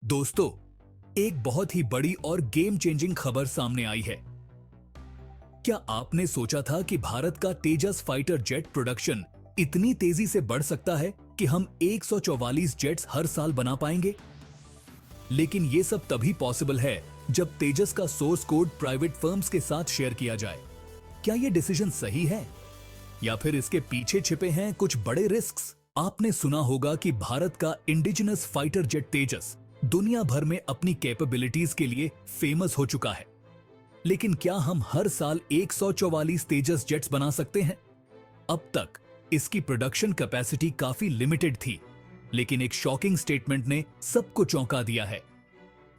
दोस्तों, एक बहुत ही बड़ी और गेम चेंजिंग खबर सामने आई है। क्या आपने सोचा था कि भारत का तेजस फाइटर जेट प्रोडक्शन इतनी तेजी से बढ़ सकता है कि हम 144 जेट्स हर साल बना पाएंगे? लेकिन ये सब तभी पॉसिबल है जब तेजस का सोर्स कोड प्राइवेट फर्म्स के साथ शेयर किया जाए। क्या ये डिसीजन सही है या फिर इसके पीछे छिपे हैं कुछ बड़े रिस्क्स? आपने सुना होगा कि भारत का इंडिजिनस फाइटर जेट तेजस दुनिया भर में अपनी कैपेबिलिटीज के लिए फेमस हो चुका है। लेकिन क्या हम हर साल 144 तेजस जेट्स बना सकते हैं? अब तक इसकी प्रोडक्शन कैपेसिटी काफी लिमिटेड थी, लेकिन एक शॉकिंग स्टेटमेंट ने सबको चौंका दिया है।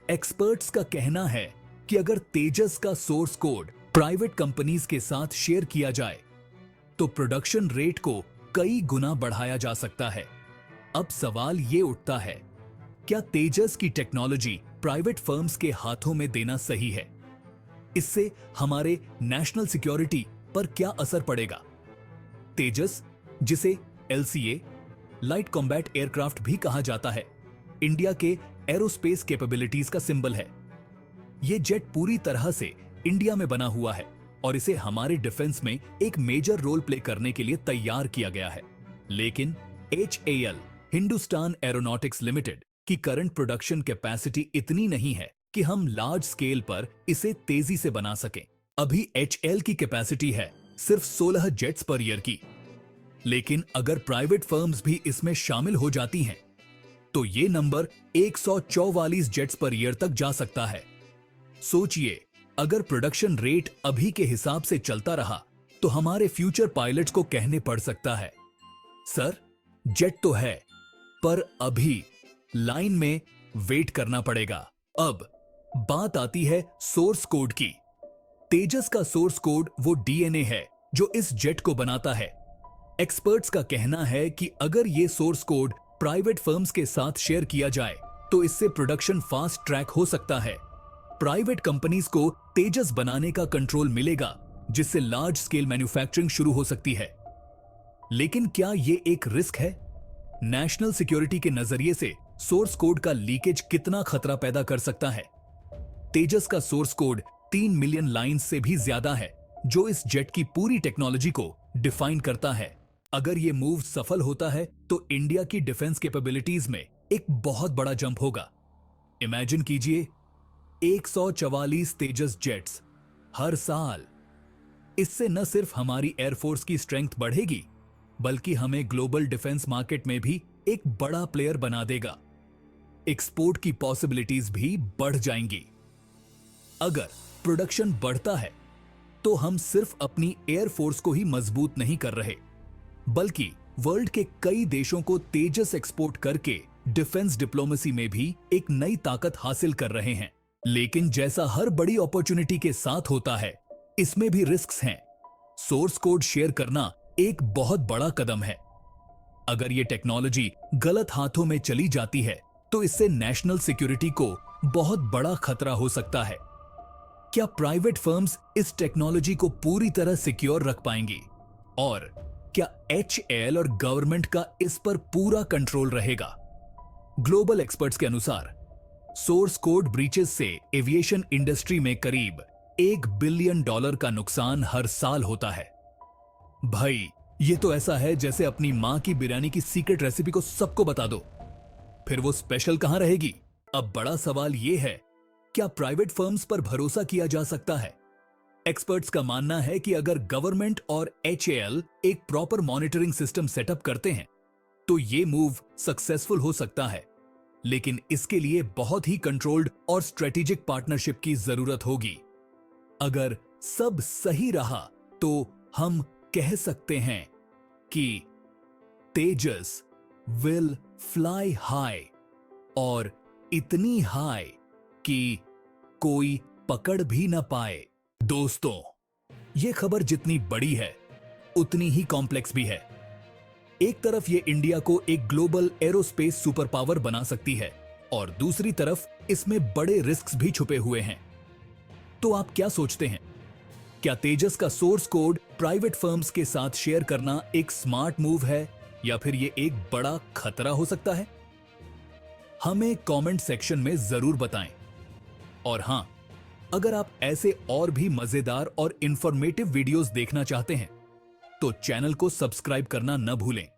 एक्सपर्ट्स का कहना है कि अगर तेजस का सोर्स कोड प्राइवेट कंपनीज के साथ शेयर किया जाए तो प्रोडक्शन रेट को कई गुना बढ़ाया जा सकता है। अब सवाल ये उठता है, क्या तेजस की टेक्नोलॉजी प्राइवेट फर्म्स के हाथों में देना सही है? इससे हमारे नेशनल सिक्योरिटी पर क्या असर पड़ेगा? तेजस, जिसे LCA लाइट कॉम्बैट एयरक्राफ्ट भी कहा जाता है, इंडिया के एरोस्पेस कैपेबिलिटीज का सिंबल है। यह जेट पूरी तरह से इंडिया में बना हुआ है और इसे हमारे डिफेंस में एक मेजर रोल प्ले करने के लिए तैयार किया गया है। लेकिन HAL, हिंदुस्तान एरोनॉटिक्स लिमिटेड की करंट प्रोडक्शन कैपेसिटी इतनी नहीं है कि हम लार्ज स्केल पर इसे तेजी से बना सकें। अभी HAL की कैपेसिटी है सिर्फ 16 जेट्स पर ईयर की। लेकिन अगर प्राइवेट फर्म्स भी इसमें शामिल हो जाती हैं, तो ये नंबर 144 जेट्स पर ईयर तक जा सकता है। सोचिए, अगर प्रोडक्शन रेट अभी के हिसाब से चलता रहा तो हमारे फ्यूचर पायलट्स को कहने पड़ सकता है, सर जेट तो है, पर अभी लाइन में वेट करना पड़ेगा। अब बात आती है सोर्स कोड की। तेजस का सोर्स कोड वो DNA है जो इस जेट को बनाता है। एक्सपर्ट्स का कहना है कि अगर ये सोर्स कोड प्राइवेट फर्म्स के साथ शेयर किया जाए तो इससे प्रोडक्शन फास्ट ट्रैक हो सकता है। प्राइवेट कंपनीज को तेजस बनाने का कंट्रोल मिलेगा, जिससे लार्ज स्केल मैन्युफैक्चरिंग शुरू हो सकती है। लेकिन क्या ये एक रिस्क है? नेशनल सिक्योरिटी के नजरिए से सोर्स कोड का लीकेज कितना खतरा पैदा कर सकता है? तेजस का सोर्स कोड 3 मिलियन लाइंस से भी ज्यादा है, जो इस जेट की पूरी टेक्नोलॉजी को डिफाइन करता है। अगर ये मूव सफल होता है तो इंडिया की डिफेंस कैपेबिलिटीज में एक बहुत बड़ा जंप होगा। इमेजिन कीजिए, 144 तेजस जेट्स हर साल। इससे न सिर्फ हमारी एयरफोर्स की स्ट्रेंथ बढ़ेगी, बल्कि हमें ग्लोबल डिफेंस मार्केट में भी एक बड़ा प्लेयर बना देगा। एक्सपोर्ट की पॉसिबिलिटीज भी बढ़ जाएंगी। अगर प्रोडक्शन बढ़ता है तो हम सिर्फ अपनी एयरफोर्स को ही मजबूत नहीं कर रहे, बल्कि वर्ल्ड के कई देशों को तेजस एक्सपोर्ट करके डिफेंस डिप्लोमेसी में भी एक नई ताकत हासिल कर रहे हैं। लेकिन जैसा हर बड़ी अपॉर्चुनिटी के साथ होता है, इसमें भी रिस्क्स हैं। सोर्स कोड शेयर करना एक बहुत बड़ा कदम है। अगर ये टेक्नोलॉजी गलत हाथों में चली जाती है तो इससे नेशनल सिक्योरिटी को बहुत बड़ा खतरा हो सकता है। क्या प्राइवेट फर्म्स इस टेक्नोलॉजी को पूरी तरह सिक्योर रख पाएंगी? और क्या HAL और गवर्नमेंट का इस पर पूरा कंट्रोल रहेगा? ग्लोबल एक्सपर्ट्स के अनुसार सोर्स कोड ब्रीचेस से एविएशन इंडस्ट्री में करीब $1 बिलियन का नुकसान हर साल होता है। भाई, ये तो ऐसा है जैसे अपनी मां की बिरयानी की सीक्रेट रेसिपी को सबको बता दो, फिर वो स्पेशल कहां रहेगी? अब बड़ा सवाल ये है, क्या प्राइवेट फर्म्स पर भरोसा किया जा सकता है? एक्सपर्ट्स का मानना है कि अगर गवर्नमेंट और HAL एक प्रॉपर मॉनिटरिंग सिस्टम सेटअप करते हैं तो ये मूव सक्सेसफुल हो सकता है, लेकिन इसके लिए बहुत ही कंट्रोल्ड और स्ट्रेटेजिक पार्टनरशिप की जरूरत होगी। अगर सब सही रहा तो हम कह सकते हैं कि तेजस विल फ्लाई हाई, और इतनी हाई कि कोई पकड़ भी न पाए। दोस्तों, यह खबर जितनी बड़ी है उतनी ही कॉम्प्लेक्स भी है। एक तरफ ये इंडिया को एक ग्लोबल एरोस्पेस सुपर पावर बना सकती है और दूसरी तरफ इसमें बड़े रिस्क्स भी छुपे हुए हैं। तो आप क्या सोचते हैं? क्या तेजस का सोर्स कोड प्राइवेट फर्म्स के साथ शेयर करना एक स्मार्ट मूव है या फिर ये एक बड़ा खतरा हो सकता है? हमें कमेंट सेक्शन में जरूर बताएं। और हां, अगर आप ऐसे और भी मजेदार और इंफॉर्मेटिव वीडियोस देखना चाहते हैं तो चैनल को सब्सक्राइब करना न भूलें।